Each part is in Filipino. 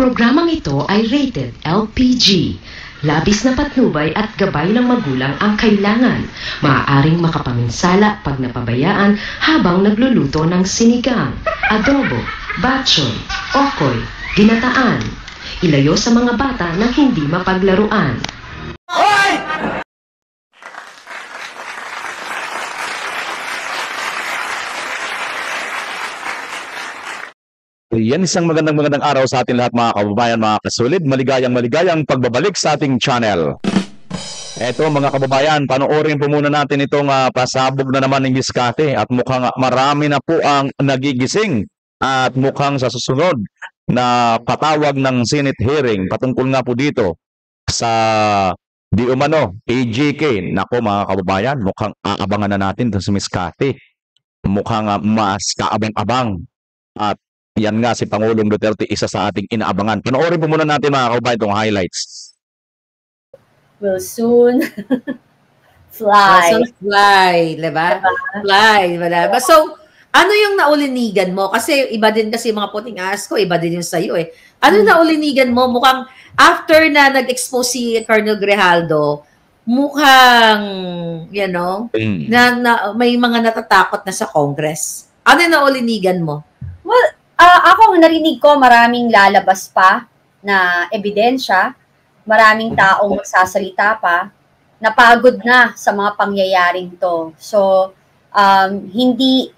programang ito ay rated LPG. Labis na patnubay at gabay ng magulang ang kailangan. Maaaring makapaminsala pag napabayaan habang nagluluto ng sinigang, adobo, batchoy, okoy, ginataan. Ilayo sa mga bata na hindi mapaglaruan. Yan, isang magandang araw sa ating lahat mga kababayan, mga kasulid. Maligayang pagbabalik sa ating channel. Eto mga kababayan, panoorin po muna natin itong pasabog na naman ng Miss Cathy at mukhang marami na po ang nagigising at mukhang sa susunod na patawag ng Senate hearing patungkol nga po dito sa di umano AGK. Nako mga kababayan, mukhang aabangan na natin ito si Miss Cathy. Mukhang mas kaabang-abang at yan nga si Pangulong Duterte, isa sa ating inaabangan. Panoorin po muna natin mga kababayan itong highlights. Will soon fly. Will soon fly, diba? Fly, diba? So, ano yung naulinigan mo? Kasi iba din kasi mga puting ahas ko, iba din yung sa'yo eh. Ano naulinigan mo? Mukhang after na nag-expose si Colonel Grijaldo, mukhang, you know, na may mga natatakot na sa Congress. Ano yung naulinigan mo? Well, ako narinig ko maraming lalabas pa na ebidensya, maraming taong magsasalita pa, napagod na sa mga pangyayaring to. So, hindi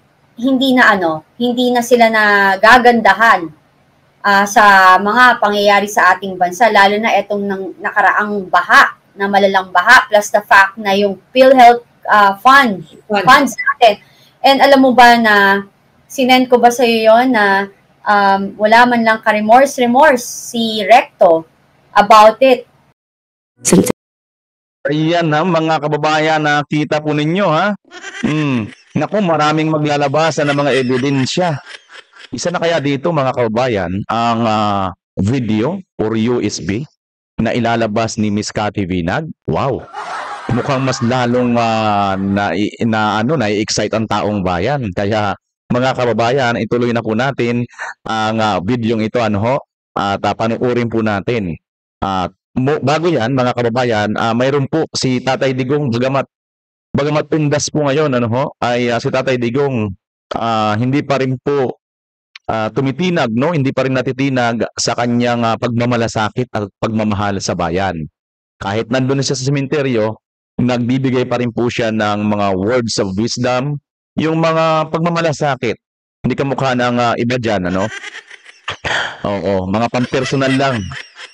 na sila nagagandahan sa mga pangyayari sa ating bansa, lalo na itong nakaraang baha, na malalang baha, plus the fact na yung PhilHealth funds natin. And alam mo ba na sinend ko ba sa iyo yon na wala man lang ka-remorse si Recto about it. Ayan ha, mga kababayan, nakita po ninyo ha. Naku, maraming maglalabasan ng mga ebidensya. Isa na kaya dito mga kababayan ang video or USB na ilalabas ni Miss Cathy Vinag. Wow! Mukhang mas lalong na-excite ang taong bayan. Kaya mga kababayan, ituloy na po natin ang videong ito at panoorin po natin. Bago yan mga kababayan, mayroon po si Tatay Digong, bagamat undas po ngayon ay si Tatay Digong hindi pa rin po tumitinag, hindi pa rin natitinag sa kanyang pagmamalasakit at pagmamahal sa bayan. Kahit nandun siya sa sementeryo, nagbibigay pa rin po siya ng mga words of wisdom, yung mga pagmamalasakit. Hindi kamukha ng iba dyan, Oo, mga pampersonal lang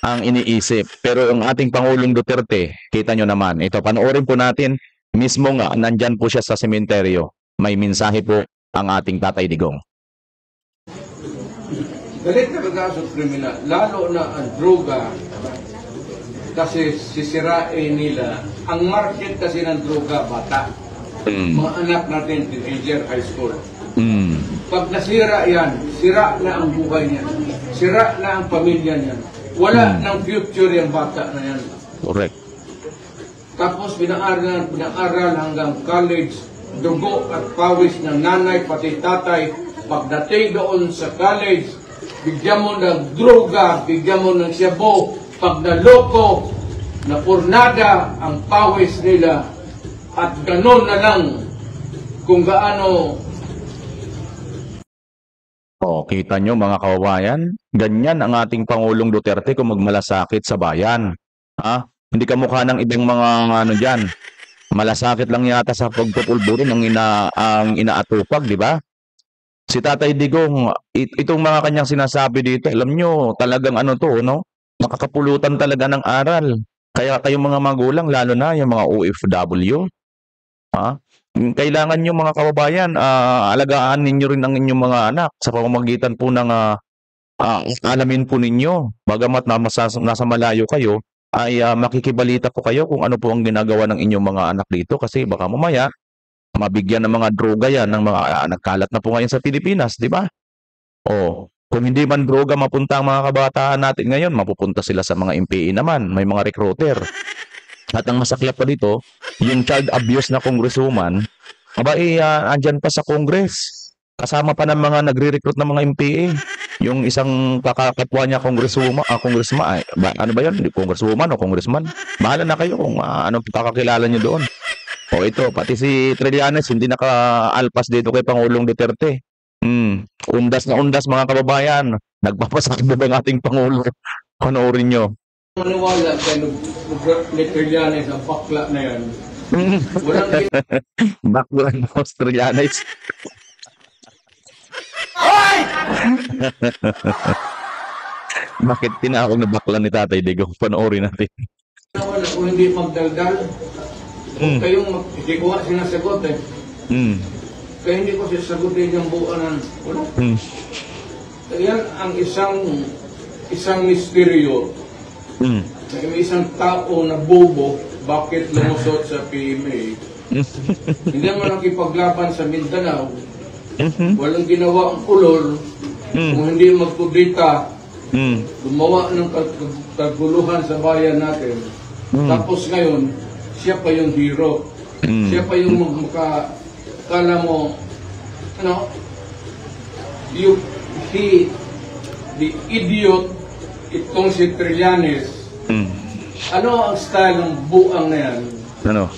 ang iniisip. Pero ang ating Pangulong Duterte, kita nyo naman, ito, panoorin po natin, mismo nga, nandyan po siya sa sementeryo. May mensahe po ang ating Tatay Digong. Galit talaga sa kriminal, lalo na ang droga, kasi sisirain nila. Ang market kasi ng droga, bata. Mga anak natin, teenager, high school. Pag nasira yan, sira na ang buhay niya. Sira na ang pamilya niya. Wala ng future yung bata na yan. Correct. Tapos pinag-aral hanggang college, dugo at pawis ng nanay pati tatay. Pagdating doon sa college, bigyan mo ng droga, bigyan mo ng shabu. Pag naloko, napurnada ang pawis nila. At gano'n na lang kung gaano. Kita nyo mga kababayan, ganyan ang ating Pangulong Duterte kung magmalasakit sa bayan. Hindi kamukha ng ibang mga dyan. Malasakit lang yata sa pagpupulburin ang inaatupag, di ba? Si Tatay Digong, itong mga kanyang sinasabi dito, alam nyo, talagang makakapulutan talaga ng aral. Kaya kayong mga magulang, lalo na yung mga OFW, kailangan nyo mga kababayan, alagaan ninyo rin ang inyong mga anak sa pamamagitan po ng alamin po ninyo. Bagamat nasa malayo kayo, ay makikibalita po kayo kung ano po ang ginagawa ng inyong mga anak dito. Kasi baka mamaya, mabigyan ng mga droga yan, ng mga nagkalat na po ngayon sa Pilipinas, di ba? Kung hindi man droga mapunta ang mga kabataan natin ngayon, mapupunta sila sa mga MPA naman, may mga recruiter. At ang masaklap pa dito, yung child abuse na congresswoman, andyan pa sa Congress. Kasama pa ng mga nagre-recruit ng mga MPA. Yung isang kakakatwa niya, congressman, ano ba yun? Congresswoman o congressman? Bahala na kayo kung anong kakakilala niyo doon. O ito, pati si Trillanes, hindi naka-alpas dito kay Pangulong Duterte. Undas na undas mga kababayan. Nagpapasakbo ang ating Pangulo. Panoorin nyo. Maniwala kayo ni Trillanes ang bakla na yan. Walang Background ng Trillanes. Bakit tinawag na bakla ni Tatay Digong? Panoorin natin. ginawa kung hindi magdaldal. Kung kayong hindi ko nga sinasagot eh. Kaya hindi ko sasagutin yung buuan ng wala. Yan ang isang misteryo. May isang tao na bobo, bakit lumusot sa PMA? Hindi mo nakipaglaban sa Mindanao. Walang ginawa ang ulol. Kung hindi magkudita, gumawa ng kaguluhan sa bayan natin. Tapos ngayon, siya pa yung hero. Siya pa yung kala mo, ano, the idiot, itong si Trillanes. Ano ang style ng buang na yan? Ano?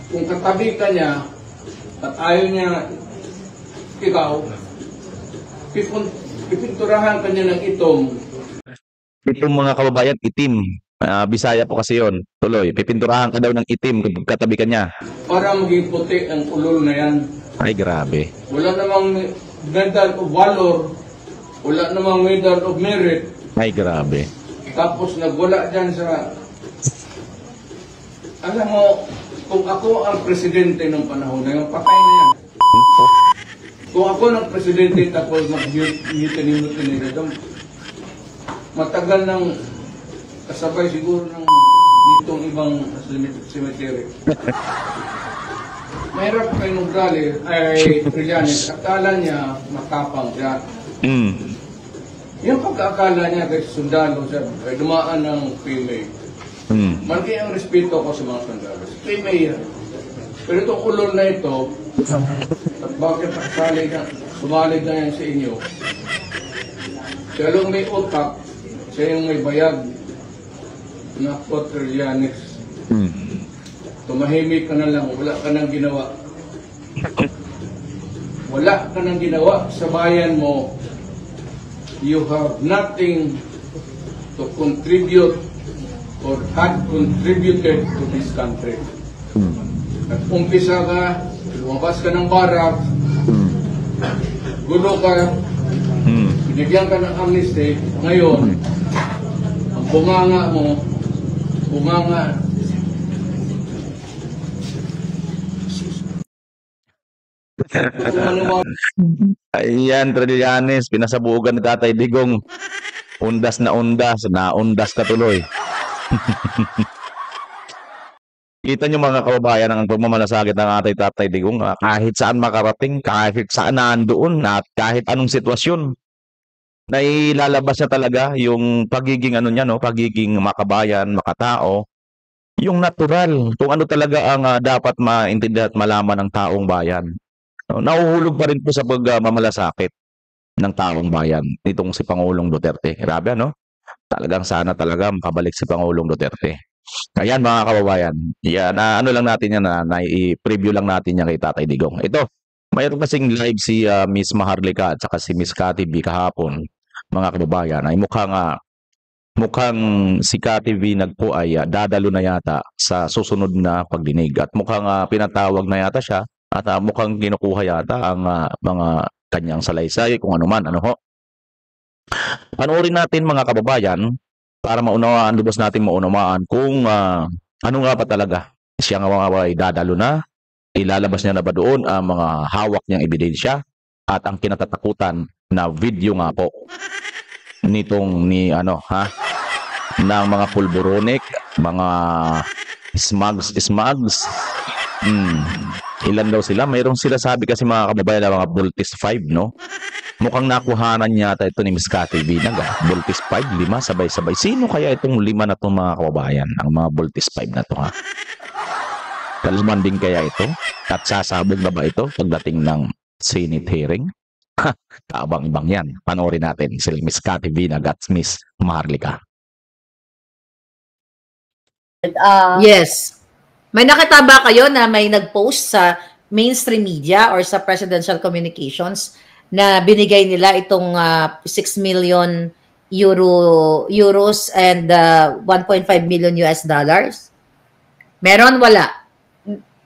Kung katabi ka niya at ayaw niya ikaw, pipinturahan ka niya ng itom. Itong mga kababayan, itim. Bisaya po kasi yon. Tuloy, pipinturahan ka daw ng itim kung katabi ka niya. Para maging puti ang ulol na yan. Ay, grabe. Wala namang medal of valor, wala namang medal of merit. Ay, grabe. Tapos nagwala dyan sa... Alam mo, kung ako ang presidente ng panahon na yung patay na yan. Kung ako ng presidente tapos mag-mutiny na doon, matagal ng kasabay siguro ng ditong ibang cemetery. Mahirap kay Nograles, ay Trillanes, akala niya matapang siya. Yung pagkakala niya kay sundalo siya, ay dumaan ng PMA. Malaki ang respeto ko sa mga sundalo. PMA yan. Pero itong ulol na ito, at bakit sumalig na yan sa inyo? Siya lang may utak, siya yung may bayag na Trillanes. Tumahimik ka na lang, wala ka nang ginawa. Wala ka nang ginawa sa bayan mo. You have nothing to contribute or had contributed to this country. At umpisa ka, lumabas ka ng barak, gulo ka, binigyan ka ng amnesty, ngayon, ang bunganga mo, Ayan, Trillanes, pinasabugan ni Tatay Digong. Undas na undas ka tuloy. Kita nyo mga kababayan ang pagmamalasakit ng ating Tatay Digong. Kahit saan makarating, kahit saan nandoon, at kahit anong sitwasyon, nailalabas niya talaga yung pagiging ano niya, no? Pagiging makabayan, makatao, yung natural, kung ano talaga ang dapat maintindihan at malaman ng taong bayan. Nahuhulog pa rin po sa pagmamalasakit ng taong bayan nitong si Pangulong Duterte. Grabe, no? Talagang sana talaga makabalik si Pangulong Duterte. Ayan mga kababayan, yan, ano lang natin yan, na-preview lang natin yan kay Tatay Digong. Ito, mayroon kasing live si Miss Maharlika at saka si Miss Cathy B kahapon, mga kababayan, ay mukhang si Cathy V nagpo ay dadalo na yata sa susunod na pagdinig at mukhang pinatawag na yata siya at mukhang kinukuha yata ang mga kanyang salaysay kung ano man, ano ho. Panoorin natin mga kababayan para maunawaan, lubos natin maunawaan kung ano nga ba talaga siya nga ay dadalo na, ilalabas niya na ba doon ang mga hawak niyang ebidensya at ang kinatatakutan na video nga po nitong ng mga pulboronic, mga smugs. Ilan daw sila? Mayroong sila sabi kasi mga kababayan na mga Voltis 5, no? Mukhang nakuhanan yata ito ni Miss Cathy B. Voltis 5, 5, sabay-sabay. Sino kaya itong 5 na itong mga kababayan? Ang mga Voltis 5 na ito, ha? Kalaman din kaya ito? At sasabog na ba ito pagdating ng Senate hearing? Kaabang-ibang yan. Panoorin natin. Sila Miss Cathy Vina at Miss Maharlika. Yes. May nakita ba kayo na may nag-post sa mainstream media or sa presidential communications na binigay nila itong 6 million euros and 1.5 million US dollars? Meron? Wala?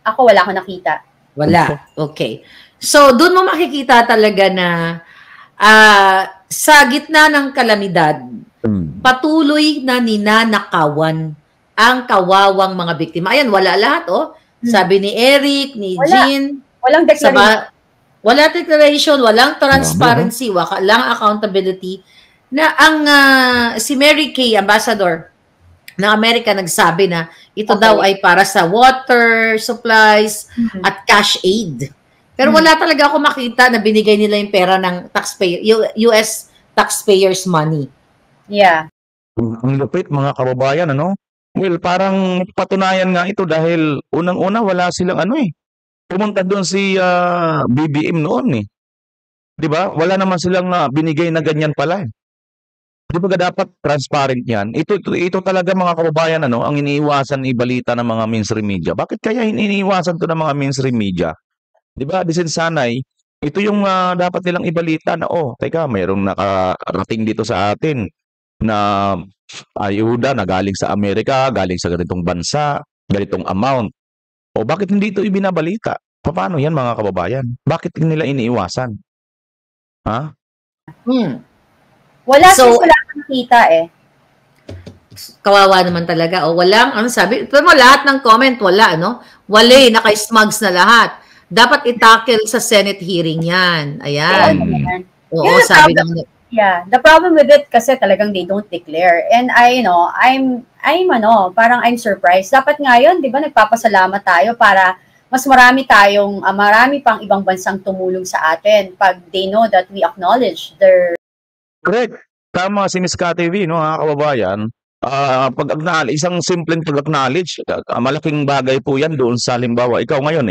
Ako wala akong nakita. Wala. Okay. So, doon mo makikita talaga na sa gitna ng kalamidad, patuloy na ninanakawan ang kawawang mga biktima. Ayan, wala lahat, oh. Sabi ni Eric, ni Wala. Jean, Walang declaration. wala declaration, walang transparency, walang accountability, na ang si Mary Kay, ambassador ng Amerika, nagsabi na ito daw ay para sa water supplies at cash aid. Pero wala talaga ako makita na binigay nila yung pera ng taxpayer, US taxpayers money. Yeah. Ang lupit, mga kababayan, ano? Well, parang patunayan nga ito dahil unang-una wala silang pumunta doon si BBM noon eh. 'Di ba? Wala naman silang binigay na ganyan pala eh. 'Di ba dapat transparent 'yan? Ito talaga, mga kababayan, ang iniiwasan ibalita ng mga mainstream media. Bakit kaya iniiwasan 'to ng mga mainstream media? 'Di ba? Disinsanay, ito yung dapat nilang ibalita na teka, mayroong nakarating dito sa atin na ayuda na galing sa Amerika, galing sa ganitong bansa, ganitong amount. O bakit hindi ito ibinabalita? Paano yan, mga kababayan? Bakit nila iniiwasan? Ha? Wala So, wala akong nakita eh. Kawawa naman talaga. O walang, sabi, ito mo lahat ng comment, wala, no? Wala, naka-smugs na lahat. Dapat itackle sa Senate hearing yan. Ayan. Oo, Yeah, sabi ng... Yeah, the problem with it kasi talagang they don't declare. And I'm surprised. Dapat ngayon, 'di ba, nagpapasalamat tayo para mas marami marami pang ibang bansang tumulong sa atin pag they know that we acknowledge their... Correct. Tama si Miss Cathy V, no, mga kababayan. Isang simpleng pag-acknowledge, malaking bagay po yan doon sa halimbawa. Ikaw ngayon,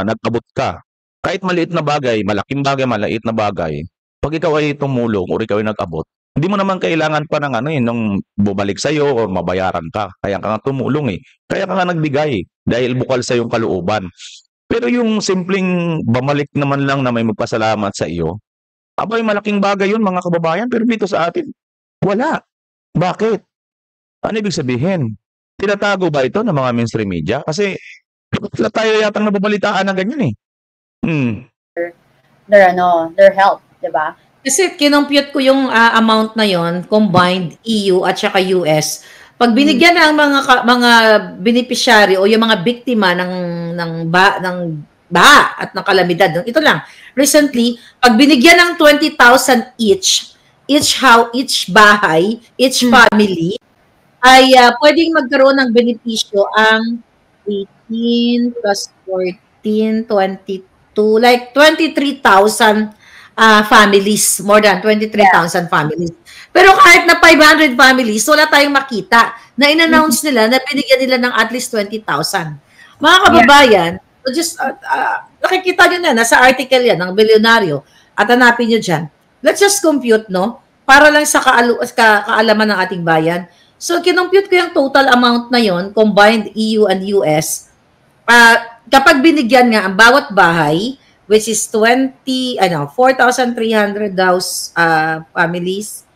nag-abot ka. Kahit maliit na bagay, malaking bagay, maliit na bagay. Pag ikaw ay tumulong o ikaw ay nag-abot, hindi mo naman kailangan pa ng nung bumalik sa'yo o mabayaran ka. Kaya ka nga tumulong eh. Kaya ka nga nagbigay dahil bukal sa iyong kalooban. Pero yung simpleng bumalik naman lang na may magpasalamat sa iyo, abay, malaking bagay yun, mga kababayan. Pero dito sa atin, wala. Bakit? Ano ibig sabihin? Tinatago ba ito ng mga mainstream media? Kasi tayo yatang nababalitaan ng ganyan eh. Their help, 'di ba? Kasi kinompute ko yung amount na yon, combined EU at saka US. Pag binigyan ng mga beneficiary o yung mga biktima ng baha at ng kalamidad, ito lang. Recently, pag binigyan ng 20,000 each bahay, each family, ay pwedeng magkaroon ng benepisyo ang 18 plus 14, 22, like 23,000 families, more than 23,000 families. Pero kahit na 500 families, wala tayong makita na in-announce nila na binigyan nila ng at least 20,000. Mga kababayan, just nakikita nyo na, nasa article yan ng Bilyonaryo at hanapin nyo dyan. Let's just compute, no? Para lang sa kaalaman ng ating bayan. So, kinompute ko yung total amount na yon, combined EU and US. Kapag binigyan nga ang bawat bahay, which is 4,300 families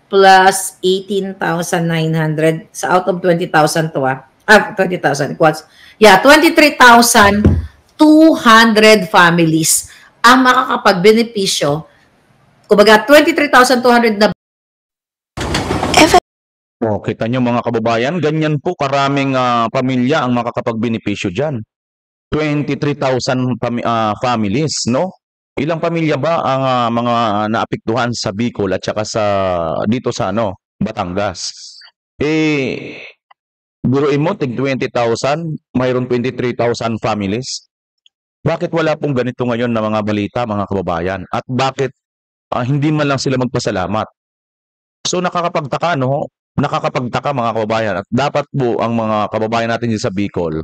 plus 18,900 sa out of 20,000 to 20,000 quads. Yeah, 23,200 families ang makakapagbenepisyo. Kumbaga 23,200 na. Kita nyo, mga kababayan, ganyan po karaming pamilya ang makakapagbenepisyo dyan. 23,000 families, no? Ilang pamilya ba ang mga naapektuhan sa Bicol at saka dito sa Batangas? Biruin mo, tig 20,000, mayroon 23,000 families. Bakit wala pong ganito ngayon na mga balita, mga kababayan? At bakit hindi man lang sila magpasalamat? So nakakapagtaka, no? Nakakapagtaka, mga kababayan. At dapat po ang mga kababayan natin dito sa Bicol,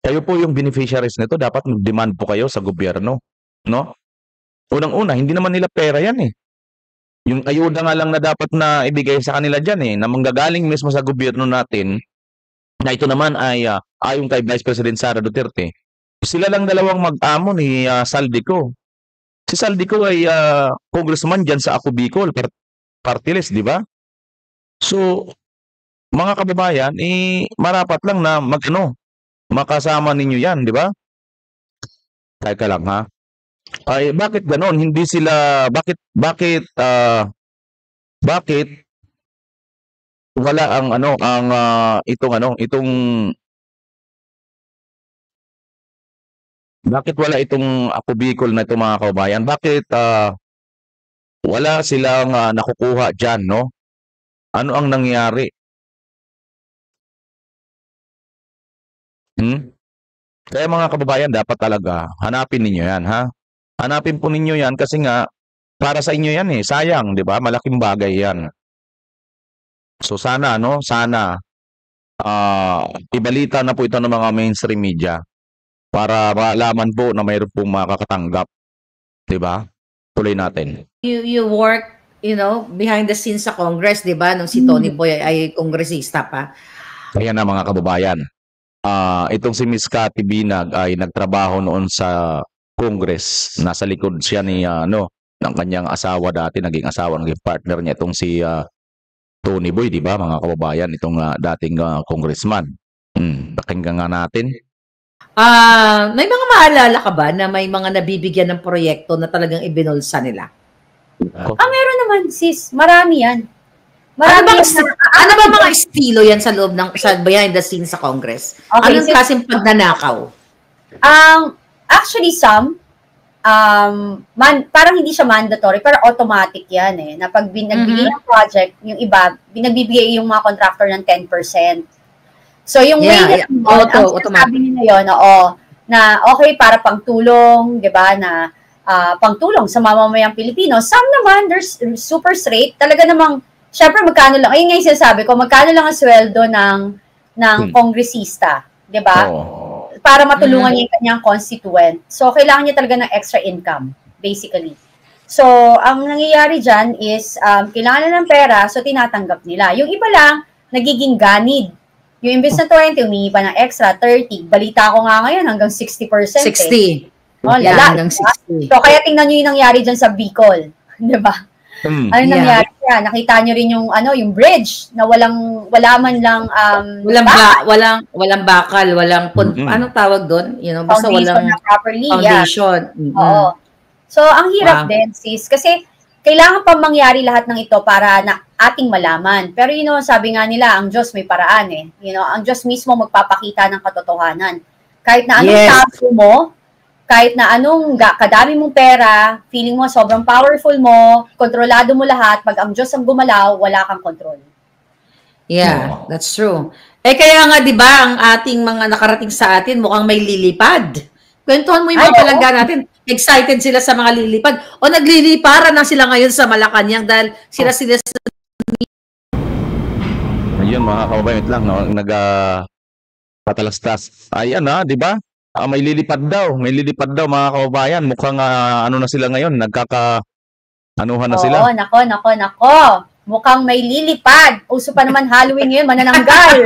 kayo po yung beneficiaries nito, dapat mag-demand po kayo sa gobyerno, no? Unang-una, hindi naman nila pera yan eh. Yung ayuda nga lang na dapat na ibigay sa kanila dyan eh, na manggagaling mismo sa gobyerno natin, na ito naman ay ayon kay Vice President Sara Duterte, sila lang dalawang mag-amo ni Saldico. Si Saldico ay congressman dyan sa Ako Bicol, party list, di ba? So, mga kababayan, marapat lang na makasama ninyo yan, di ba? Teka lang ha. Ay, bakit ganon? Hindi sila, bakit wala bakit wala itong Ako Bicol na itong mga kababayan? Bakit wala silang nakukuha dyan, no? Ano ang nangyari? Kaya mga kababayan, dapat talaga hanapin ninyo yan, ha? Hanapin po ninyo yan kasi nga para sa inyo yan eh. Sayang, 'di ba? Malaking bagay yan. So sana ibalita na po ito ng mga mainstream media para malaman po na mayroon pong makakatanggap, 'di ba? Tuloy natin. You work, behind the scenes sa Congress, 'di ba? Nung si Tony Boy ay kongresista pa. Kaya na mga kababayan. Itong si Miss Cathy Binag ay nagtrabaho noon sa Congress. Nasa likod siya ng kanyang asawa dati, naging partner niya itong si Tony Boy, di ba mga kababayan, itong dating congressman. Pakinggan nga natin. May mga maalala ka ba na may mga nabibigyan ng proyekto na talagang ibinulsa nila? Meron naman sis, marami yan. Ano ba mga estilo yan sa loob sa behind the scenes sa Congress? Okay, Anong klaseng pagnanakaw? Actually, parang hindi siya mandatory, pero automatic yan eh. Na pag nagbigay ng project, yung iba, binagbibigay yung mga contractor ng 10%. So, yung way ang sinasabi nila yun, na okay, para pangtulong, di ba, na pangtulong sa mamamayang Pilipino. Some naman, there's super straight. Talaga namang, syempre, magkano lang, ayun nga yung sinasabi ko, magkano lang ang sweldo ng kongresista, di ba? Para matulungan niya yung kanyang constituent. So, kailangan niya talaga ng extra income, basically. So, ang nangyayari dyan is, kailangan na ng pera, so tinatanggap nila. Yung iba lang, nagiging ganid. Yung imbes na 20, humingi pa ng extra, 30. Balita ko nga ngayon, hanggang 60%. 60. Hanggang 60. So, kaya tingnan nyo yung nangyari dyan sa Bicol. Di ba? Ano nangyari yan? Nakita nyo rin yung bridge na wala man lang walang bakal, walang anong tawag doon? Basta walang properly, foundation. Yeah. Oo. So ang hirap din sis kasi kailangan pa mangyari lahat ng ito para na ating malaman. Pero sabi nga nila, ang Diyos may paraan eh. Ang Diyos mismo magpapakita ng katotohanan. Kahit na anong tapo mo, kahit na anong kadami mong pera, feeling mo sobrang powerful mo, kontrolado mo lahat, pag ang Diyos ang gumalaw, wala kang control. Yeah, that's true. Kaya nga 'di ba, ang ating mga nakarating sa atin mukhang may lilipad. Kwentuhan mo yung mga palangga natin. Excited sila sa mga lilipad. O nagliliparan na sila ngayon sa Malacanang dahil sila sa... Ayun mga kababayan, lang, patalastas. Ayan di ba? May lilipad daw mga kababayan. Mukhang na sila ngayon, nagkaka-anuhan na sila. Oo, nako. Mukhang may lilipad. Uso pa naman Halloween ngayon, manananggal.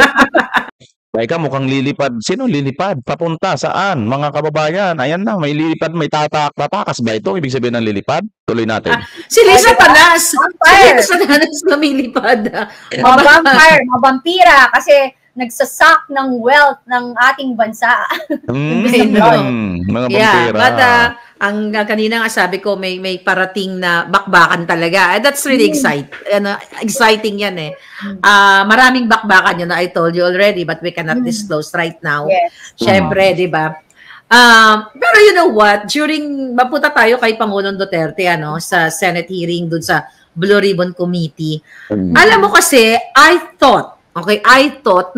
Teka, mukhang lilipad. Sino lilipad? Papunta saan? Mga kababayan, ayan na, may lilipad, may tatakas ba ito? Ibig sabihin ng lilipad? Tuloy natin. Si Lisa Tanas! Si Lisa Tanas na may lipad. Mga vampire, mga vampira, kasi nagsasak ng wealth ng ating bansa. Mga vampira. But ang kanina nga sabi ko, may parating na bakbakan talaga. That's really exciting yan eh. Maraming bakbakan yun na I told you already, but we cannot disclose right now. Yes. Syempre, di ba? Pero you know what? Mapunta tayo kay Pangulong Duterte, sa Senate hearing dun sa Blue Ribbon Committee. Alam mo kasi, I thought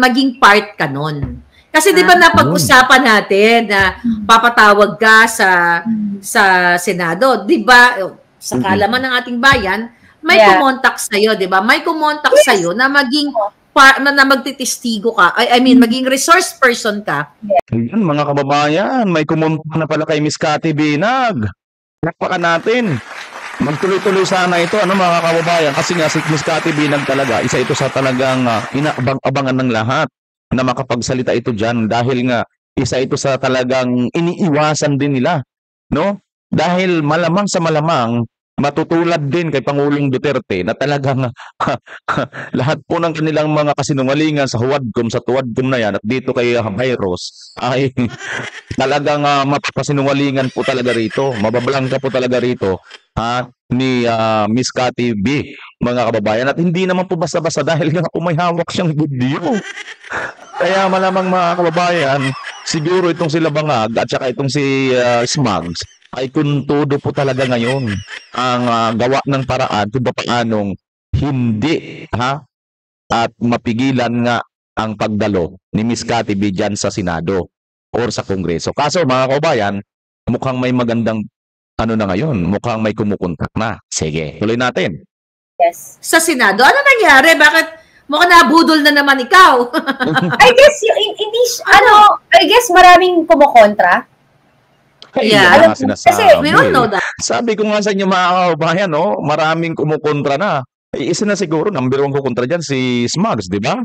maging part ka nun. Kasi di ba napag-usapan natin na papatawag ka sa Senado, di ba? Sa kaalaman ng ating bayan, may kumontak sa'yo, di ba? May kumontak sa'yo na maging na magtitistigo ka. I mean, maging resource person ka. Yan, mga kababayan, may kumontak na pala kay Miss Cathy Binag. Palakpakan natin. Magtuloy-tuloy sana ito, ano mga kababayan, kasi nga si Miss Cathy Binag talaga, isa ito sa talagang inaabang-abangan ng lahat na makapagsalita ito dyan dahil nga isa ito sa talagang iniiwasan din nila, no? Dahil malamang sa malamang, matutulad din kay Pangulong Duterte na talagang lahat po ng kanilang mga kasinungalingan sa huwadkom, sa tuwadkom na yan at dito kay Virus ay talagang mapapasinungalingan po talaga rito. Mabablangka po talaga rito ni Miss Cathy B, mga kababayan. At hindi naman po basta-basta dahil nga may hawak siyang video. Kaya malamang mga kababayan, siguro itong sila Bangag at saka itong si Smugs ay kuntudo po talaga ngayon ang gawa ng paraan kung paanong hindi at mapigilan nga ang pagdalo ni Miss Cathy B dyan sa Senado or sa Kongreso. Kaso mga kababayan, mukhang may magandang ano na ngayon, mukhang may kumukontak na. Sige, tuloy natin. Yes. Sa Senado, ano nangyari? Bakit mukhang nabudol na naman ikaw? I guess, hindi, I guess maraming kumukontra. Yeah. Alam mo, Kasi we don't know that. Sabi ko nga sa inyo mga kababayan, no, maraming kumukontra na. Isa na siguro, number 1 kukontra dyan, si Smugs, di ba?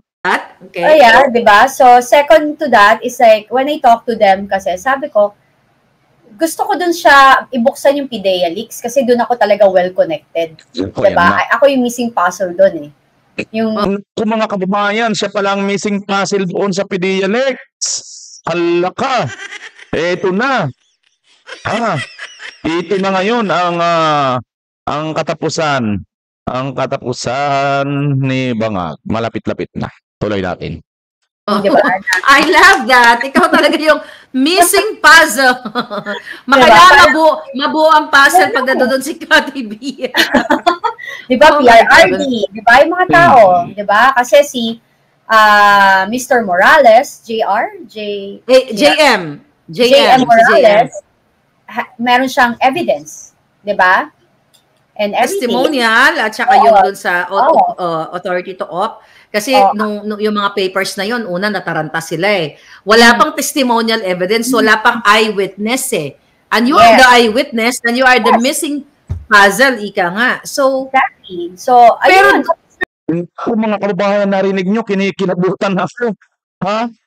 Okay. Oh yeah, di ba? So, second to that is like, when I talk to them kasi, sabi ko, gusto ko dun siya ibuksan yung PIDEA leaks kasi dun ako talaga well-connected. Diba? Ako yung missing puzzle dun eh. Yung... Kung mga kababayan, siya palang missing puzzle doon sa PIDEA leaks. Hala ka. Eto na. Ito na ngayon ang katapusan. Ang katapusan ni Bangag. Malapit-lapit na. Tuloy natin. Diba? I love that. Ikaw talaga yung missing puzzle. Makaya mabuo ang puzzle pag nandoon si Cathy B. Diba, PRRD? Diba, yung mga tao? Diba? Kasi si Mr. Morales, JM Morales, meron siyang evidence. Diba? And everything. Testimonial at saka yung doon sa authority to op. Kasi nung yung mga papers na yon, una nataranta sila eh. Wala pang testimonial evidence, wala pang eyewitness eh. And you are the eyewitness and you are the missing puzzle, ika nga. So, exactly. So, ayun. Kung mga kababayan narinig nyo, kinikilabutan ako.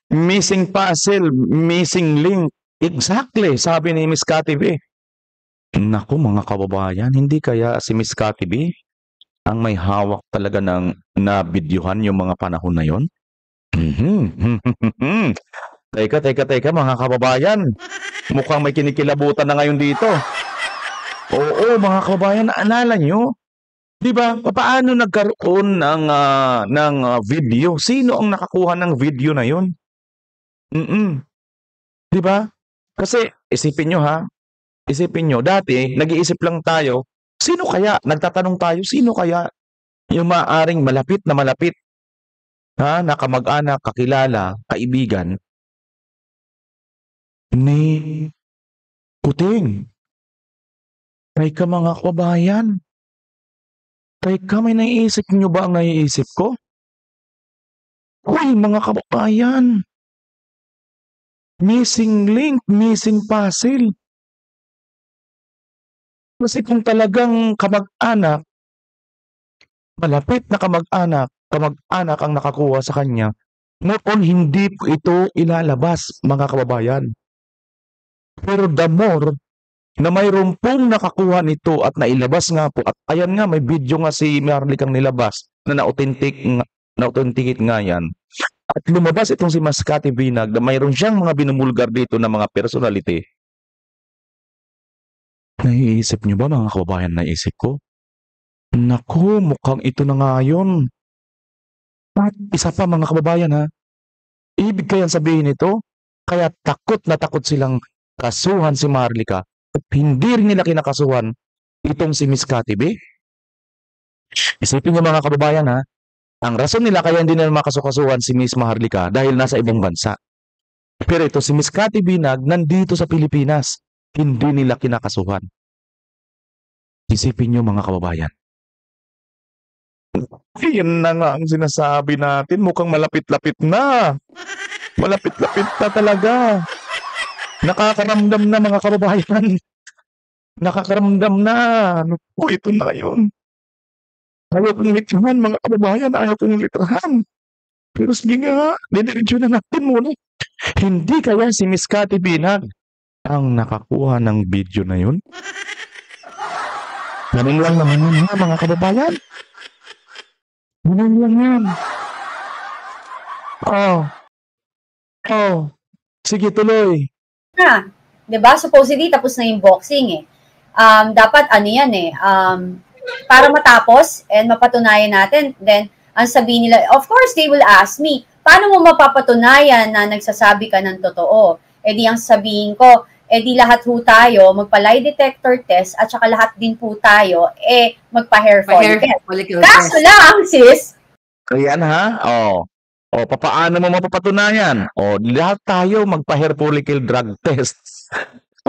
Missing puzzle, missing link. Exactly, sabi ni Miss Cathy B. Naku mga kababayan, hindi kaya si Miss Cathy B ang may hawak talaga ng na-videohan yung mga panahon na yon? Teka mga kababayan. Mukhang may kinikilabutan na ngayon dito. Oo mga kababayan, naalala nyo? Diba? Paano nagkaroon ng video? Sino ang nakakuha ng video na yon? Diba? Kasi isipin nyo Isipin nyo, dati nag-iisip lang tayo, sino kaya? Nagtatanong tayo, sino kaya yung maaring malapit na kamag-anak, kakilala, kaibigan ni Kuting? Teka mga kababayan, may naiisip nyo ba ang naiisip ko? Uy mga kababayan, missing link, missing puzzle. Kasi kung talagang kamag-anak, malapit na kamag-anak ang nakakuha sa kanya, noon hindi po ito ilalabas, mga kababayan. Pero the more na mayroon pong nakakuha nito at nailabas nga po, at ayan nga, may video nga si Marlicang nilabas na na-authenticate nga yan. At lumabas itong si Miss Cathy Binag na mayroon siyang mga binumulgar dito na mga personality. Naiisip niyo ba mga kababayan, naisip ko? Naku, mukhang ito na nga yun. At isa pa mga kababayan ibig kayang sabihin ito, kaya takot na takot silang kasuhan si Marlica at hindi rin nila kinakasuhan itong si Miss Cathy B. Isipin niyo mga kababayan ang rason nila kaya hindi nila makasukasuhan si Miss Marlica dahil nasa ibang bansa. Pero ito si Miss Cathy Binag nandito sa Pilipinas. Hindi nila kinakasuhan. Isipin nyo mga kababayan. Yan na nga ang sinasabi natin. Mukhang malapit-lapit na. Malapit-lapit na talaga. Nakakaramdam na mga kababayan. nakakaramdam na. Ano po, ito na yun. Ayaw kong litrahan, mga kababayan, ayaw kong litrahan. Pero sige nga, didiretso na natin muna. Hindi kaya si Miss Cathy Binag ang nakakuha ng video na yun? Ganun lang naman yun mga kababayan. Ganun lang yan. Sige, tuloy. Na, 'di ba? Supposedly tapos na yung boxing eh. Dapat ano yan eh, para matapos and mapatunayan natin, then ang sabihin nila, of course they will ask me, paano mo mapapatunayan na nagsasabi ka ng totoo? Eh di ang sabihin ko, eh di lahat ho tayo magpa-lie detector test at saka lahat din po tayo magpa-hair follicle. Kaso lang, sis. Ayan ha, papaano mo mapapatunayan? Lahat tayo magpa-hair follicle drug test.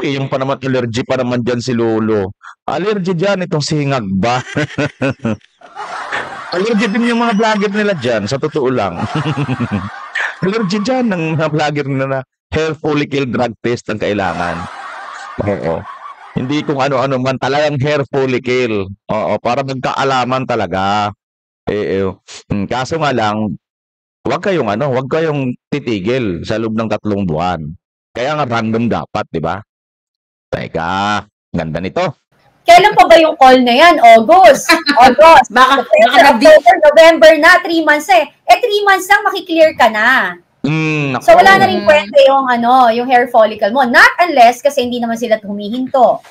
Yung pa naman, allergy pa naman dyan si Lolo. Allergy dyan, itong singag ba? Allergy din yung mga vlogger nila dyan, sa totoo lang. Allergy dyan ng mga vlogger nila na hair follicle drug test ang kailangan. Oo. Hindi kung ano-ano man, talagang hair follicle. Oo, para magkaalaman talaga. Kaso nga lang, huwag kayong titigil sa loob ng 3 buwan. Kaya nga random dapat, di ba? Teka, ganda nito. Kailan pa ba yung call na yan? August. Baka October, November na, 3 months eh. 3 months lang makiklear ka na. So wala na rin kwenta yung hair follicle mo. Not unless kasi hindi naman sila humihinto.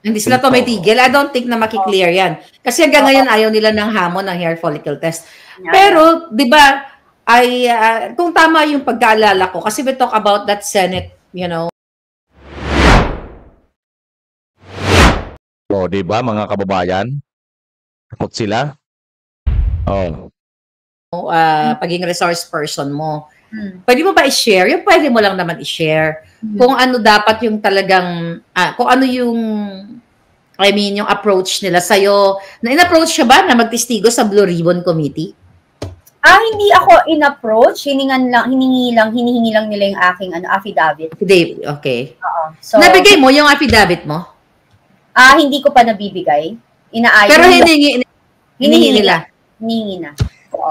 Hindi sila tumitigil. I don't think na makiklear yan. Kasi hanggang ngayon ayaw nila ng hamon ng hair follicle test. Pero, di ba, kung tama yung pagkaalala ko, kasi we talk about that Senate, di ba mga kababayan? Takot sila? Paging resource person mo. Pwede mo ba i-share? Yung pwede mo lang naman i-share. Kung ano dapat yung talagang, kung ano yung, yung approach nila sa'yo. Na-in-approach siya ba na magtestigo sa Blue Ribbon Committee? Hindi ako in-approach. Hinihingi lang nila yung aking affidavit. Affidavit, okay. So, nabigay mo yung affidavit mo? Hindi ko pa nabibigay. Inaayon. Pero hiningi nila. Hiningi na.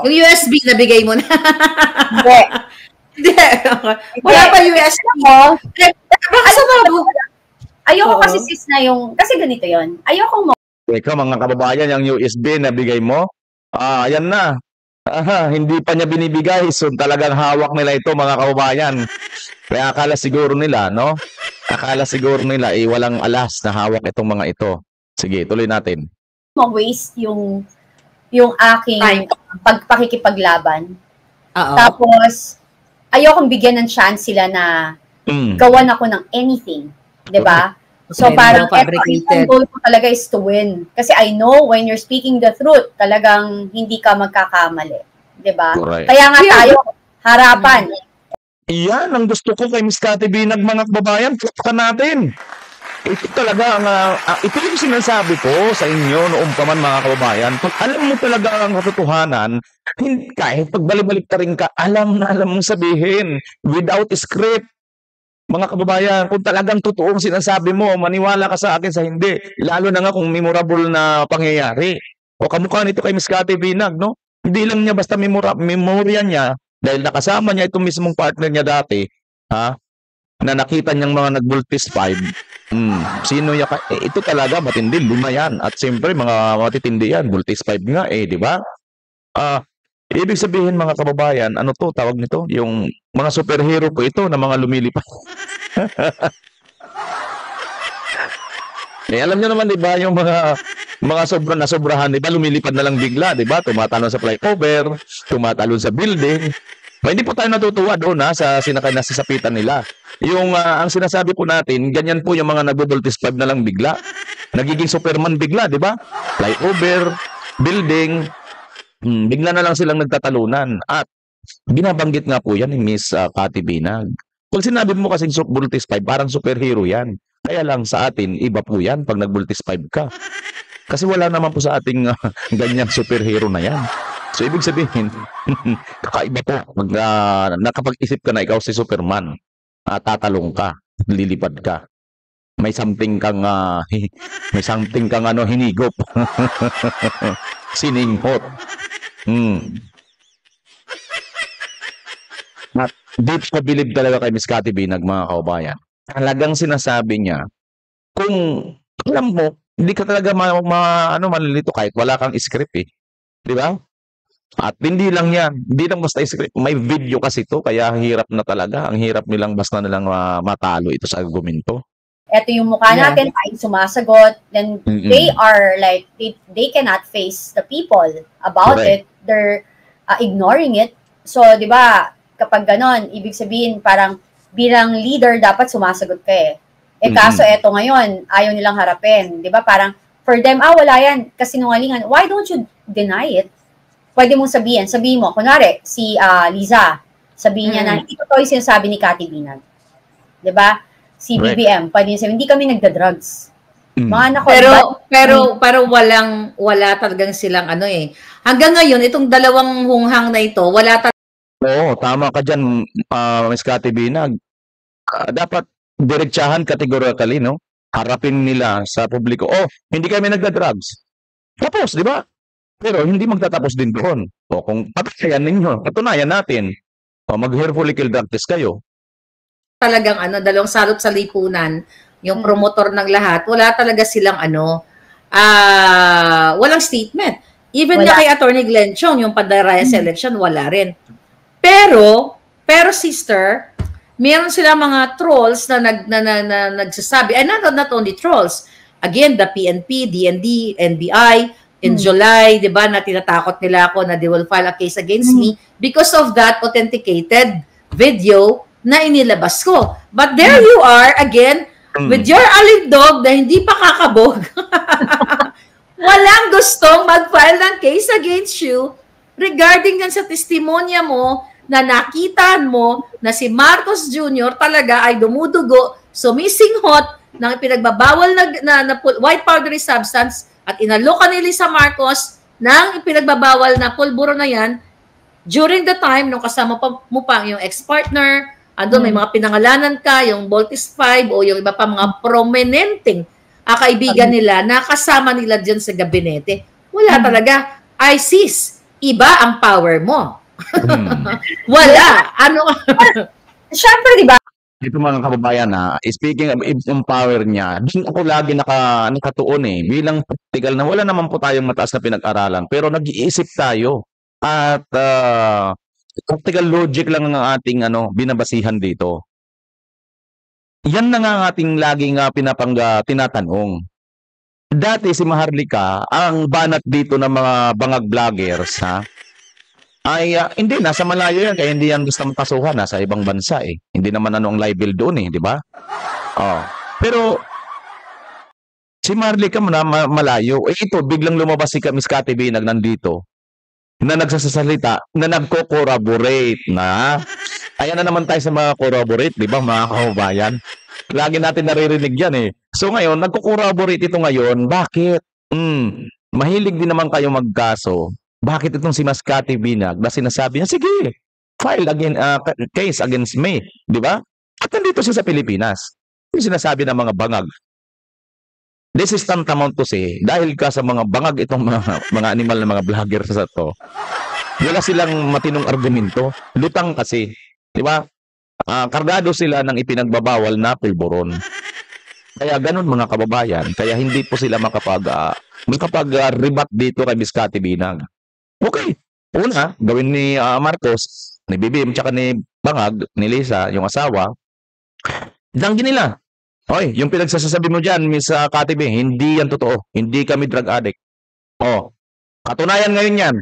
Yung USB, nabigay mo na. Hindi. Wala pa USB mo. Ayoko kasi sis na kasi ganito yon. Ayoko mo. Teka mga kababayan, yung USB nabigay mo? Ayan na. Hindi pa niya binibigay. So talagang hawak nila ito mga kababayan. Kaya akala siguro nila, no? Akala siguro nila, walang alas na hawak itong mga ito. Sige, tuloy natin. Ma-waste yung aking pakikipaglaban. Tapos, ayokong bigyan ng chance sila na gawan ako ng anything. Diba? So parang ang goal ko talaga is to win. Kasi I know when you're speaking the truth, talagang hindi ka magkakamali. Diba? Correct. Kaya nga tayo, harapan. Iyan ang gusto ko kay Miss Cathy Binag, mga kababayan. Klapkan natin. Ito talaga ito yung sinasabi ko sa inyo noong pa man mga kababayan. Pag alam mo talaga ang katotohanan, kahit pagbalik-balik ka rin ka, alam mong sabihin without script. Mga kababayan, kung talagang totoong sinasabi mo, maniwala ka sa akin sa hindi. Lalo na nga kung memorable na pangyayari. O kamukha nito kay Miss Cathy Binag, no? Hindi lang niya basta memorya niya, dahil nakasama niya itong mismong partner niya dati, na nakita niyang mga nag-Voltis 5. Sino niya? Ito talaga, matindi, 5 yan. At siyempre, mga matitindi yan, Voltis 5 nga, di ba? Ibig sabihin mga kababayan, ano to, tawag nito? Yung mga superhero po ito na mga lumilipad. Alam niyo naman, di ba, yung mga sobrahan, di ba, lumilipad na lang bigla, di ba? Tumatalon sa flyover, tumatalon sa building. Hindi po tayo natutuwa doon sa nasasapitan nila. Yung ang sinasabi po natin, ganyan po yung mga nagbo-Voltis 5 na lang bigla. Nagiging Superman bigla, di ba? Flyover, building, bigla na lang silang nagtatalunan. At binabanggit nga po yan ni Miss Cathy Binag. Kung sinabi mo kasing Voltis 5, parang superhero yan. Kaya lang sa atin, iba po yan pag nag-Voltis 5 ka. Kasi wala naman po sa ating ganyang superhero na yan. So, ibig sabihin, kakaiba po. Nakapag-isip ka na ikaw si Superman, tatalong ka, lilipad ka. may something kang may something kang hinigop. Sininghot. At deep na believe talaga kay Miss Cathy Binag, mga kaubayan. Talagang sinasabi niya, kung alam mo, hindi ka talaga malilito kahit wala kang script eh. Di ba? At hindi lang yan, hindi lang basta script, may video kasi to, kaya hirap na talaga. Ang hirap nilang basta nilang matalo ito sa argumento. Ito yung mukha natin, ay sumasagot, then they are like, they cannot face the people about it. They're ignoring it. So, di ba, kapag ganon, ibig sabihin, parang bilang leader, dapat sumasagot ka eh. Kaso eto ngayon, ayaw nilang harapin. Di ba, parang, for them, wala yan, kasinungalingan. Why don't you deny it? Pwede mong sabihin mo, kunwari, si Liza, sabihin niya na, hindi totoo yung sinasabi ni Cathy Binag. Di ba? Si BBM, pwede niya sabihin, hindi kami nagda-drugs. Mga anak ko, pero wala talagang silang hanggang ngayon, itong dalawang hunghang na ito, wala talagang. Oo, tama ka dyan, Ms. Cathy Binag. Dapat diretsahan categorically, no? Harapin nila sa publiko, hindi kami nagda-drugs. Tapos, di ba? Pero hindi magtatapos din doon. Kung patunayan ninyo, patunayan natin. Mag-hair follicle drug test kayo. Talagang dalawang salot sa lipunan, yung promotor ng lahat, wala talaga silang walang statement. Even na kay Attorney Glenn Chong, yung Pandarayas election, wala rin. Pero sister, meron sila mga trolls na nagsasabi, and not only trolls, again, the PNP, DND, NBI, in July, di ba, na tinatakot nila ako na they will file a case against me because of that authenticated video na inilabas ko. But there you are, again, with your alindog na hindi pa kakabog. Walang gustong mag-file ng case against you regarding yan sa testimonya mo na nakita mo na si Marcos Jr. talaga ay dumudugo, sumisinghot ng pinagbabawal na white powdery substance at inaloka ni Lisa Marcos ng pinagbabawal na pulburo na yan during the time nung kasama mo pa yung ex-partner, may mga pinangalanan ka, yung Voltis 5 o yung iba pa mga prominenteng kaibigan nila na kasama nila dyan sa gabinete. Wala talaga. ISIS, iba ang power mo. Wala. Siyempre, di ba? Ito mga kababayan speaking of empower niya, din ako lagi nakatuon bilang practical na wala naman po tayong mataas na pinag-aralan pero nag-iisip tayo at practical logic lang ang ating binabasihan dito. Yan na nga ang ating laging tinatanong. Dati si Maharlika, ang banat dito ng mga bangag vloggers ay hindi, nasa malayo yan, kaya hindi yan gusto makasuhan, nasa ibang bansa Hindi naman ang libel doon di ba? Pero, si Maharlika malayo, ito, biglang lumabas si Miss Cathy Binag nandito, na nagsasalita, na nagko-corroborate na. Ayan na naman tayo sa mga corroborate, di ba mga kababayan? Lagi natin naririnig yan So ngayon, nagko-corroborate ito ngayon, bakit? Mahilig din naman kayo magkaso. Bakit itong si Miss Cathy Binag na sinasabi niya, sige, file case against me, di ba? At nandito siya sa Pilipinas. Yung sinasabi ng mga bangag. This is tantamount to say, dahil ka sa mga bangag itong mga animal na mga vlogger sa to, wala silang matinong argumento. Lutang kasi, di ba? Kargado sila ng ipinagbabawal na pulburon. Kaya ganun mga kababayan, kaya hindi po sila makapag-rebat dito kay Miss Cathy Binag. Okay. Una, gawin ni Marcos, ni BBM, tsaka ni Bangag, ni Lisa, yung asawa, danggin nila. Hoy, yung pinagsasabi mo dyan, Miss Cathy B, hindi yan totoo. Hindi kami drug addict. Katunayan ngayon yan.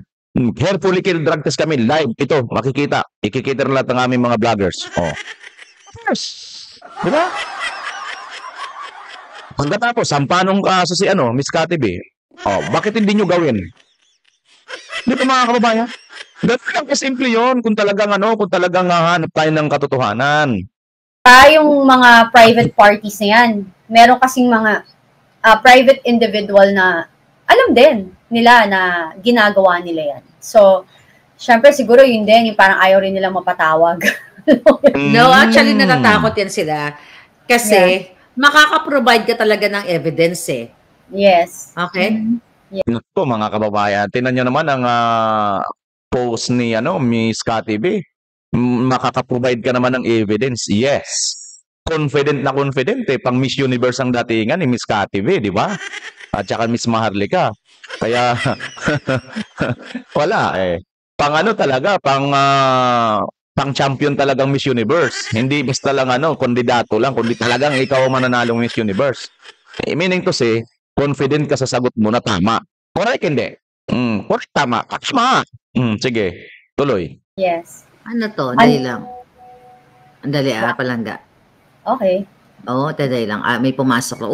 Hair follicle drug test kami live. Ito, makikita. Ikikita na lahat ng aming mga vloggers. Yes. Diba? Pagkatapos, sampanong kaso si Miss Cathy B. Bakit hindi nyo gawin? Dito mga kababayan. Ganun lang kasimple yun kung talagang hanap tayo ng katotohanan. Yung mga private parties na yan, meron kasing mga private individual na alam din nila na ginagawa nila yan. So, syempre siguro yun din, yung parang ayaw rin nila mapatawag. No, actually natatakot yan sila. Kasi, makaka-provide ka talaga ng evidence eh. Yes. Okay? Ito, mga kababayan, tingnan nyo naman ang post ni Miss Cathy B. Makaka-provide ka naman ng evidence. Yes. Confident na confident eh. Pang Miss Universe ang datingan ni Miss Cathy B, di ba? At saka Miss Maharlika. Kaya, wala eh. Pang talaga, pang champion talagang Miss Universe. Hindi basta lang kandidato lang, kundi talagang ikaw ang mananalong Miss Universe. Meaning to say, confident ka sa sagot mo na tama. Correct, hindi? Correct, tama. Tama. Sige, tuloy. Yes. Ano to? Dali lang. Andali, palangga. Okay. Oo, dali lang. May pumasok.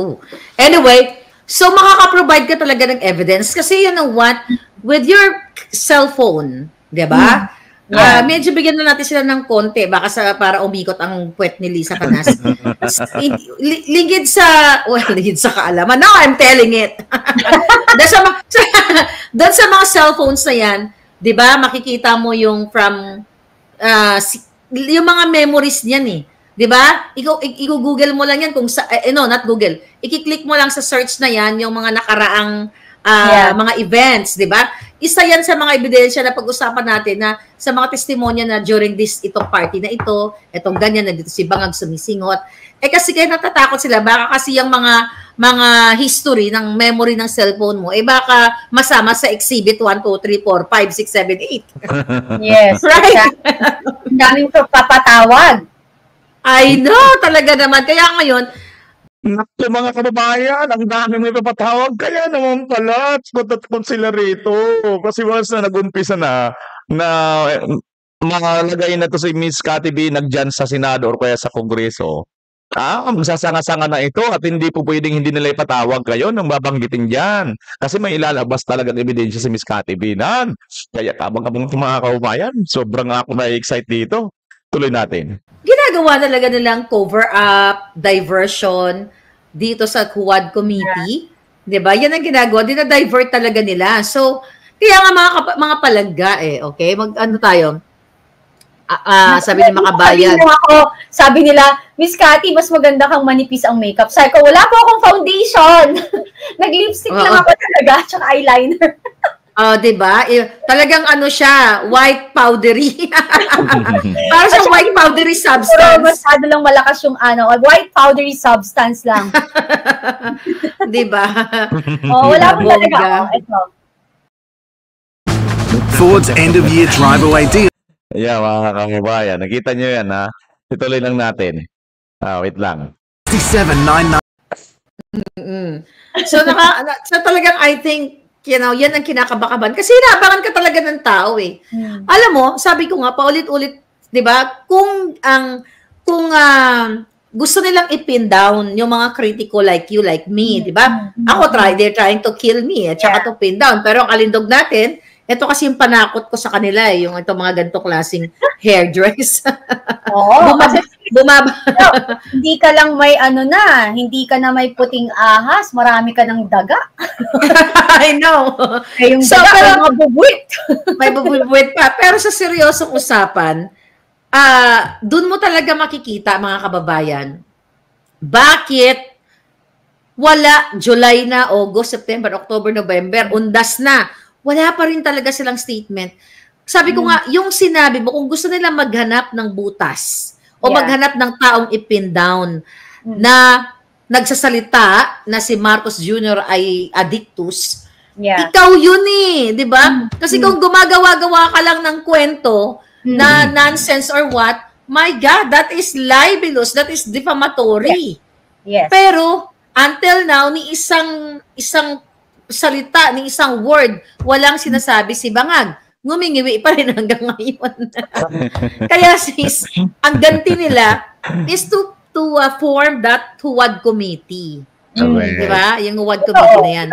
Anyway, so makaka-provide ka talaga ng evidence kasi you know what? With your cellphone, di ba? Medyo bigyan na natin sila ng konti baka para umikot ang puwet ni Lisa Canas. Ligid sa kaalaman. Now I'm telling it. Doon sa mga cellphones na yan, 'di ba? Makikita mo yung from yung mga memories niyan eh. 'Di ba? I-Google mo lang yan kung not Google. I-click mo lang sa search na yan yung mga nakaraang mga events, 'di ba? Isa yan sa mga ebidensya na pag-usapan natin na sa mga testimonya na during itong party na itong ganyan na dito si Bangag sumisingot. Kasi kaya natatakot sila, baka kasi yung mga history ng memory ng cellphone mo, baka masama sa exhibit 1, 2, 3, 4, 5, 6, 7, 8. Yes, right. Ang daming papatawag. I know, talaga naman. Kaya ngayon, Naku, mga kababayan, ang dami may papatawag. Kaya naman pala, kung sila rito. Kasi once na nag-umpisa na malagay na to si Miss Cathy B nagdyan sa Senado or kaya sa Kongreso. Magsasanga-sanga na ito at hindi po pwedeng hindi nila ipatawag kayo nang babanggitin dyan. Kasi may ilalabas talagang ebidensya si Miss Cathy B. Kaya kabang-kabang mga kababayan, sobrang ako na-excite dito. Tuloy natin. Ginagawa talaga nilang cover-up, diversion dito sa Quad Committee. Diba? Yan ang ginagawa. Dina-divert talaga nila. So, kaya nga mga palangga okay? Ano tayo? Sabi ni Makabayan. Sabi nila, Miss Cathy, mas maganda kang manipis ang makeup. Sabi ko, wala po akong foundation. Nag-lipstick lang ako talaga, tsaka eyeliner. Diba? Talagang siya, white powdery. Para sa white powdery substance. Pero masyado lang malakas yung white powdery substance lang. Diba? Wala po talaga. Ito. Ford's end-of-year drive-away deal. Yeah, mga kababayan. Nakita nyo yan, ha? Ituloy lang natin. Wait lang. 6799. So talagang I think yan ang kinakabakaban. Kasi inaabangan ka talaga ng tao eh. Alam mo, sabi ko nga, paulit-ulit, di ba? Kung gusto nilang ipin down yung mga kritiko like you, like me, di ba? They're trying to kill me at saka to pin down. Pero ang kalindog natin, ito kasi yung panakot ko sa kanila yung itong mga ganito klaseng hairdress. Bumaba. Hindi ka lang may hindi ka na may puting ahas, marami ka ng daga. I know. Yung daga, pero mga bubuwit. May bubuwit pa. Pero sa seryosong usapan, dun mo talaga makikita, mga kababayan, bakit wala July na, August, September, October, November, undas na. Wala pa rin talaga silang statement. Sabi ko nga, yung sinabi mo, kung gusto nila maghanap ng butas o maghanap ng taong ipin down na nagsasalita na si Marcos Jr. ay addictus, ikaw yun di ba? Kasi kung gumagawa-gawa ka lang ng kwento na nonsense or what, my God, that is libelous, that is defamatory. Yes. Pero, until now, ni isang salita, ni isang word, walang sinasabi si Bangag. Ngumingiwi pa rin hanggang ngayon. Kaya sis, ang ganti nila is to form that Huwad Committee. Diba? Yung Huwad Committee na yan.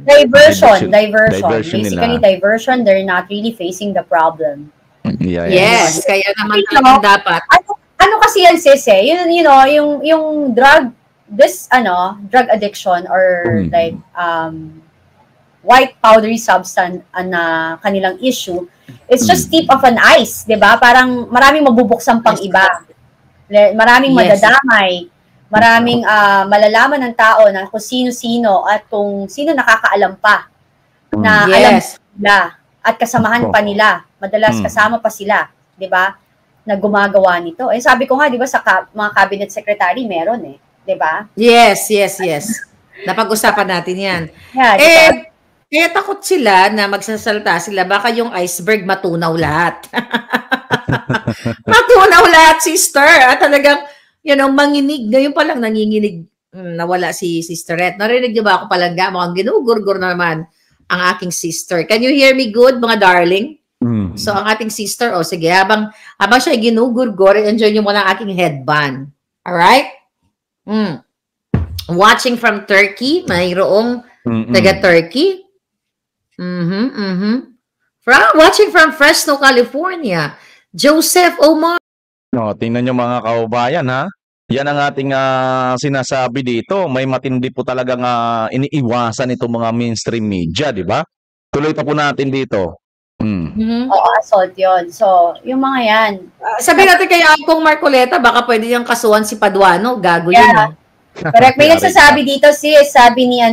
Diversion. Basically, diversion. They're not really facing the problem. Yes. Kaya naman talagang dapat. Ano kasi yan, sis, yung drug addiction or like white powdery substance na kanilang issue, it's just tip of an ice, 'di ba? Parang maraming mabubuksan pang iba. Maraming madadamay. Maraming malalaman ng tao na kung sino-sino at kung sino nakakaalam pa na alam nila at kasamahan pa nila. Madalas kasama pa sila, 'di ba? Na gumagawa nito. Eh sabi ko nga, 'di ba, sa mga cabinet secretary meron 'di ba? Yes. Napag-usapan natin 'yan. Yeah, diba? Kaya takot sila na magsasalita sila, baka yung iceberg matunaw lahat. Matunaw lahat, sister. At talagang, manginig. Ngayon pa lang nanginginig, nawala si Sister Red. Narinig niyo ba ako palangga? Mukhang ginugurgur na naman ang aking sister. Can you hear me good, mga darling? So, ang ating sister, sige, habang siya ginugurgur, enjoy niyo muna ang aking headband. Alright? Watching from Turkey, mayroong taga-Turkey. Watching from Fresno, California, Joseph Omar. Tingnan nyo mga kaubayan, ha? Yan ang ating sinasabi dito. May matindi po talagang iniiwasan itong mga mainstream media, di ba? Tuloy pa po natin dito. Oo, assault yun. So, yung mga yan. Sabi natin kay Angkong Marcoleta, baka pwede niyang kasuhan si Paduano. Gago yun. Correct. May nagsasabi dito, sabi ni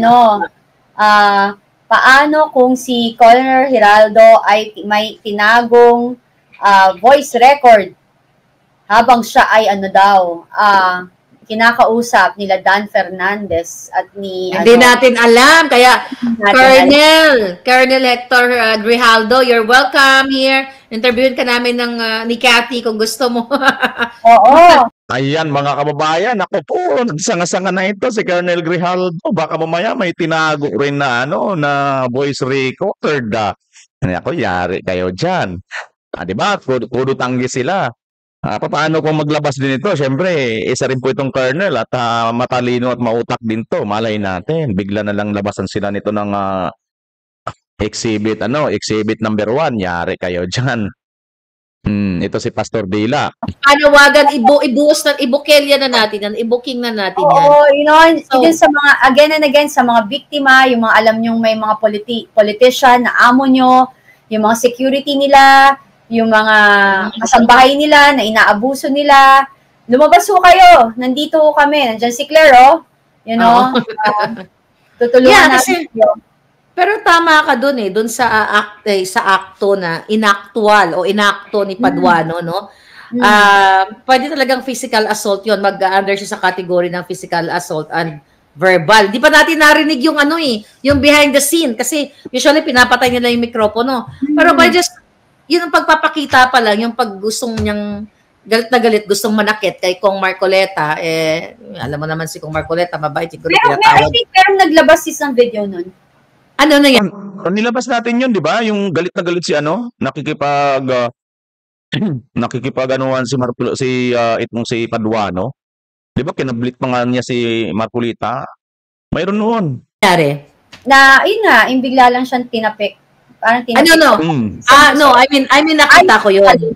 paano kung si Colonel Giraldo ay may tinagong voice record habang siya ay kinakausap nila Dan Fernandez at ni... Hindi natin alam. Kaya, Colonel Hector Grijaldo, you're welcome here. Interviewin ka namin ni Cathy kung gusto mo. Oo. Ayan mga kababayan, ako po, nagsanga-sanga na ito si Colonel Grijaldo. Baka mamaya may tinago rin na voice recorder. Ako, yari kayo dyan. Diba? Puro tanggi sila. Paano kung maglabas din ito? Siyempre, isa rin po itong Colonel at matalino at mautak din to. Malay natin, bigla na lang labasan sila nito ng exhibit number 1. Yari kayo dyan. Ito si Pastor Dila. Panawagan, ibukelya na natin yan, ibuking na natin yan. Oo, yun sa mga, again and again, sa mga biktima, yung mga alam nyong may mga politician na amo nyo, yung mga security nila, yung mga kasambahay nila na inaabuso nila, lumabas ho kayo, nandito ho kami, nandyan si Claire, tutulungan natin kayo. Pero tama ka doon sa akto na inakto ni Paduano, no? Pwede talagang physical assault 'yon, mag-under siya sa category ng physical assault and verbal. Di pa natin narinig yung yung behind the scene kasi usually pinapatay nila yung mikropono. Pero by just yun ang pagpapakita pa lang, yung pag gustong niyang galit na galit, gustong manakit kay Kong Marcoleta, alam mo naman si Kong Marcoleta, mabait siguro tinatawag. Pero naglabas isang video nun. Ano na yan? Nilabas natin yun, di ba? Yung galit na galit si nakikipag-anuhan si Paduano. Di ba? Kinablit pa nga niya si Marcoleta. Mayroon noon. Yun nga, yung bigla lang siyang tinapik. Parang tinapik. No, I mean, nakita ko yun.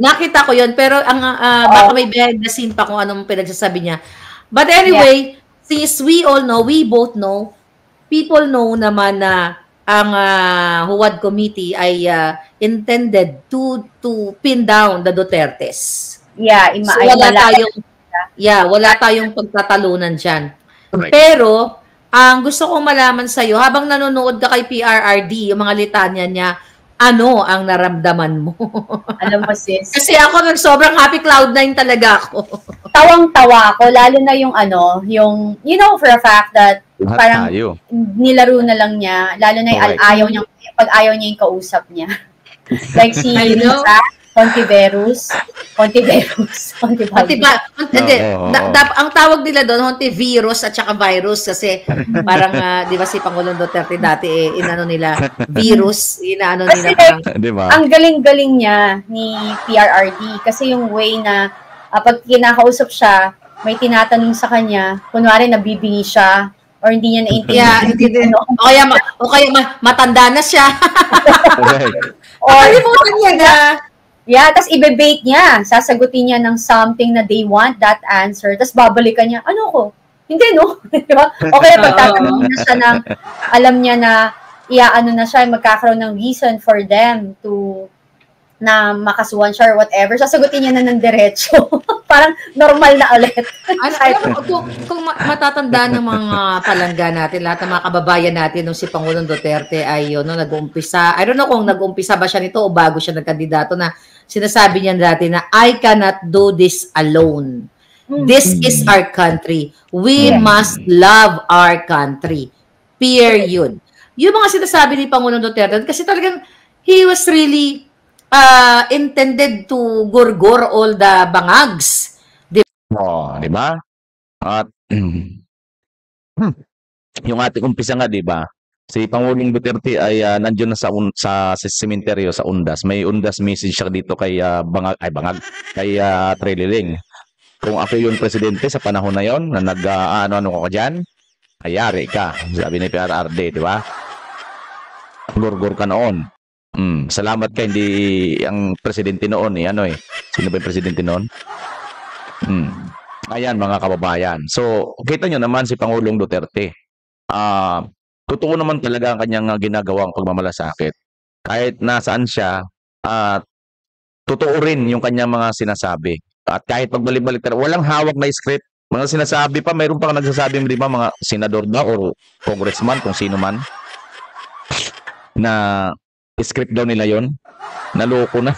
Nakita ko yun, pero baka may behind the scene pa kung anong pinagsasabi niya. But anyway, since we both know, people know naman na ang Huwad Committee ay intended to pin down the Dutertes. Yeah, wala tayong pagtatalunan dyan. Right. Pero, ang gusto kong malaman sa'yo, habang nanonood ka kay PRRD, yung mga litanya niya, ano ang naramdaman mo? Alam mo, sis. Kasi ako, sobrang happy cloud9 talaga ako. Tawang-tawa ako, lalo na yung you know for a fact that parang nilaro na lang niya, lalo na yung pag ayaw niya yung kausap niya. Like si Lisa, Hontiveros. Ang tawag nila doon, Hontivirus at saka virus kasi parang, di ba si Pangulong Duterte dati, inano nila, virus, inaano nila. Parang, diba? Ang galing-galing niya ni PRRD kasi yung way na pag kinakausap siya, may tinatanong sa kanya, kunwari nabibingi siya, or hindi niya naintindihan. O kaya matanda na siya. Kalimutan niya na. Yeah, tapos ibe-bait niya. Sasagutin niya ng something na they want that answer. Tapos babalikan niya, ano ko? Hindi, no? Diba? O kaya pagtatanong na siya ng, alam niya na, na siya, magkakaroon ng reason for them to, na makasuhan siya or whatever. Sasagutin niya na ng diretso. parang normal na ulit. Alam mo, kung matatandaan ng mga palangga natin, lahat ng mga kababayan natin nung si Pangulong Duterte ay nung nag-uumpisa, I don't know kung nag-uumpisa ba siya nito o bago siya nagkandidato, na sinasabi niya dati na I cannot do this alone. This is our country. We must love our country. Period. Yung mga sinasabi ni Pangulong Duterte, kasi talagang he was really intended to gurgur all the bangags. Oh, di ba? At yung ating umpisa nga, di ba? Si Pangulong Duterte ay nandiyan na sa sementeryo sa Undas. May Undas message siya dito kay kay Treliling. Kung ako yung presidente sa panahon na yon na ano ko diyan, ayari ka. Sabi ni PRRD, di ba? Gurgur ka noon. Salamat ka, hindi ang presidente noon Sino ba yung presidente noon? Ayan, mga kababayan. So, kita nyo naman si Pangulong Duterte. Totoo naman talaga ang kanyang ginagawang pagmamalasakit. Kahit nasaan siya, totoo rin yung kanyang mga sinasabi. At kahit pagbalik-balik, walang hawak na script. Mga sinasabi pa, mayroon pa nagsasabi, di ba, mga senador ba o congressman, kung sino man, na script daw nila yon. Naloko na.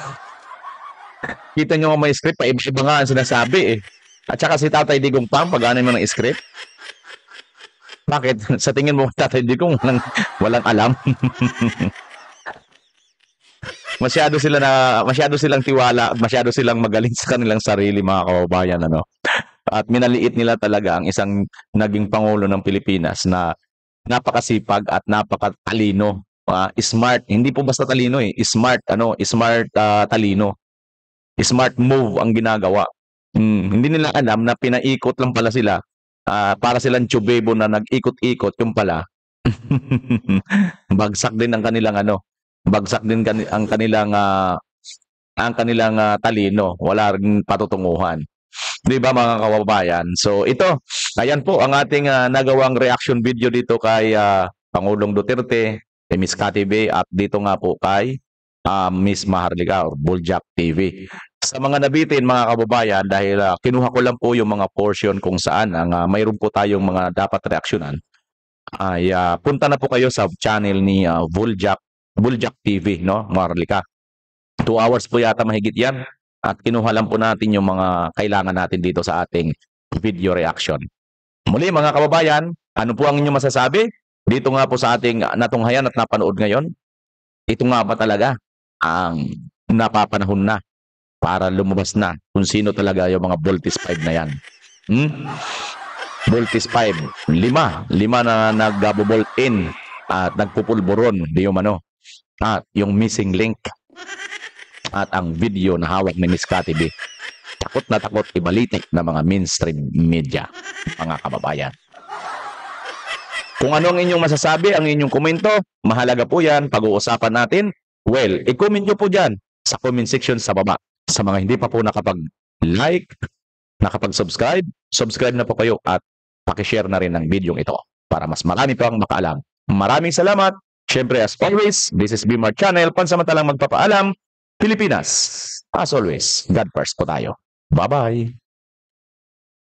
Kita nyo may script, pa iba nga ang sinasabi At saka si Tatay Digong Pam, pag-aanay mo ng script. Bakit? Sa tingin mo, Tatay Digong, walang alam. masyado silang tiwala, masyado silang magaling sa kanilang sarili, mga kababayan, At minaliit nila talaga ang isang naging Pangulo ng Pilipinas na napakasipag at napakatalino. Smart, hindi po basta talino smart talino. Smart move ang ginagawa. Hindi nila alam na pinaikot lang pala sila para silang tubebo na nag-ikot-ikot, yung pala bagsak din ang kanilang bagsak din ang kanilang talino, wala ring patutunguhan. 'Di ba, mga kababayan? So ito, ayan po ang ating nagawang reaction video dito kay Pangulong Duterte, kay Miss Cathy Bay, at dito nga po kay Miss Maharlika or Buljak TV. Sa mga nabitin, mga kababayan, dahil kinuha ko lang po yung mga portion kung saan mayroon po tayong mga dapat reaksyonan, ay punta na po kayo sa channel ni Buljak TV, Maharlika. 2 hours po yata mahigit yan. At kinuha lang po natin yung mga kailangan natin dito sa ating video reaction. Muli, mga kababayan, ano po ang inyong masasabi? Dito nga po sa ating natunghayan at napanood ngayon, ito nga ba talaga ang napapanahon na para lumabas na kung sino talaga yung mga Voltes 5 na yan? Voltes 5, 5 na nag-bolt in at nagpupulburon, di yung at yung missing link at ang video na hawak ni Miss Cathy B. Takot na takot ibalitik ng mga mainstream media, mga kababayan. Kung ano ang inyong masasabi, ang inyong komento, mahalaga po yan, pag-uusapan natin. Well, i-comment nyo po dyan sa comment section sa baba. Sa mga hindi pa po nakapag-like, nakapag-subscribe, subscribe na po kayo at pakishare na rin ang video ito para mas marami pa ang makaalam. Maraming salamat. Siyempre, as always, this is Bimar Channel, pansamantalang magpapaalam, Pilipinas. As always, God first po tayo. Bye-bye.